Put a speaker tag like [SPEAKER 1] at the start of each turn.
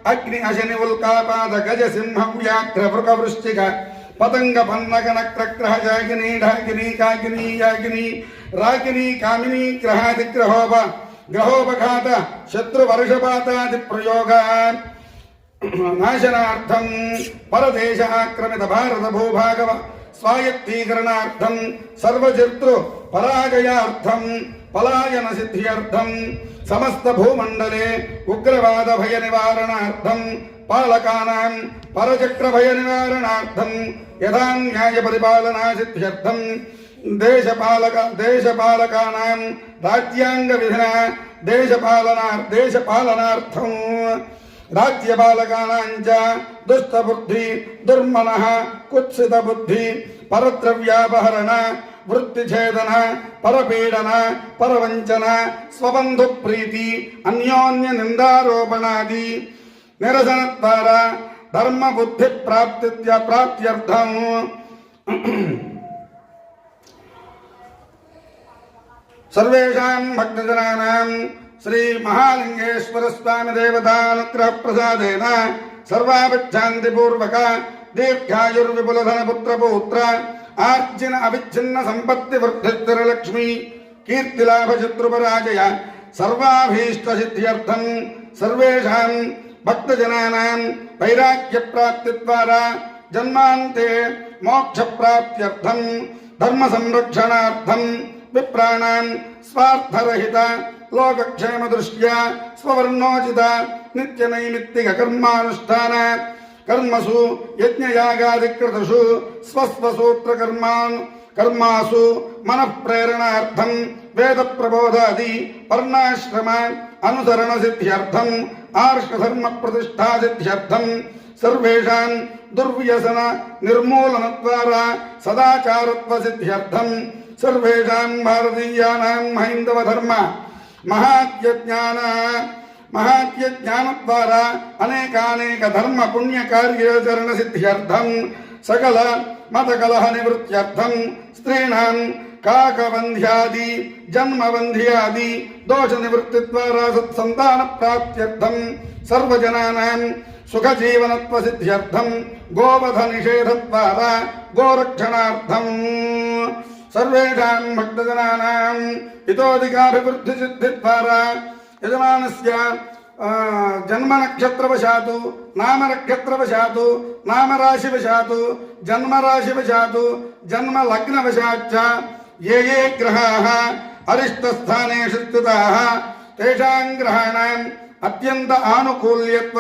[SPEAKER 1] అగ్ని అశని ఉల్కాపాద గజ సింహ వ్యాఘ్ర వృక వృశ్చిక పతంగ పన్నగ నక్రగ్రహ జాగిని ఢాకిని కాకిని యాగిని రాకిని కామిని గ్రహాదిగ్రహోప గ్రహోపఘాత శత్రు వర్షపాతాది ప్రయోగ నాశనార్థం పరదేశ ఆక్రమిత భారత భూభాగవ స్వాయత్తీకరణార్థం సర్వశత్రు పరాజయార్థం పలాయన సిద్ధ్యర్థం సమస్త భూమండలే ఉగ్రవాద భయ నివారణార్థం పాలకానాం పరచక్ర భయ నివారణార్థం యథా న్యాయ పరిపాలనా సిద్ధ్యర్థం దేశపాలకానాం రాజ్యాంగ విధిన దేశపాలనార్థం రాజ్యపాలకానాంచ దుష్టబుద్ధి దుర్మనః కుత్సిత బుద్ధి పరద్రవ్యాపహరణ వృత్తిఛేదన పరపీడన పరవంచన స్వబంధు ప్రీతి అన్యోన్య నిందారోపణాది నిరసన ద్వారా ధర్మ బుద్ధి ప్రాప్త్యర్థం సర్వేషాం భక్తజనానాం శ్రీ మహాలింగేశ్వర స్వామి దేవతానుగ్రహ ప్రసాదేన సర్వాభిచ్ఛాంతి పూర్వక దీర్ఘాయుర్విపులధన పుత్ర పౌత్ర ఆర్జిన అవిచ్ఛిన్న సంపత్తి వృద్ధిస్థిరలక్ష్మి కీర్తిలాభ శత్రుపరాజయ సర్వాభీష్ట సిద్ధ్యర్థం సర్వేషాం భక్తజనానాం వైరాగ్య ప్రాప్తి ద్వారా జన్మాంతే మోక్ష ప్రాప్త్యర్థం ధర్మ సంరక్షణార్థం విప్రాణాం స్వార్థరహిత లోకక్షేమ దృష్ట్యా స్వవర్ణోచిత నిత్య నైమిత్తిక కర్మానుష్ఠాన కర్మసు యజ్ఞయాగాదికృతషు స్వస్వసూత్ర కర్మాసు మనఃప్రేరణార్థం వేద ప్రబోధాది వర్ణాశ్రమ అనుసరణ సిద్ధ్యర్థం ఆర్షధర్మ ప్రతిష్ఠా సిద్ధ్యర్థం సర్వేషాం దుర్వ్యసన నిర్మూలన ద్వారా సదాచారత్వ సిద్ధ్యర్థం సర్వేషాం భారతీయానాం హైందవ ధర్మ మహాత్యజ్ఞాన ద్వారా అనేకానేక ధర్మ పుణ్య కార్యాచరణ సిద్ధ్యర్థం సకల మత కలహ నివృత్త్యర్థం స్త్రీణాం కాకబంధ్యాది జన్మబంధ్యాది దోష నివృత్తి ద్వారా సత్సంతాన ప్రాప్త్యర్థం సర్వజనానాం సుఖజీవనత్వ సిద్ధ్యర్థం గోవధ నిషేధ ద్వారా గోరక్షణార్థం సర్వేషాం భక్తజనానాం హితోధికాభివృద్ధి సిద్ధి ద్వారా యజమానస్య జన్మ నక్షత్రవశాతు నామ నక్షత్రవశాతు నామరాశివశాతు జన్మరాశివశాతు జన్మ లగ్నవశాచ్చ ఏ ఏ గ్రహాః అరిష్టస్థానేషు స్థితాః తేషాం గ్రహాణాం అత్యంత ఆనుకూల్యత్వ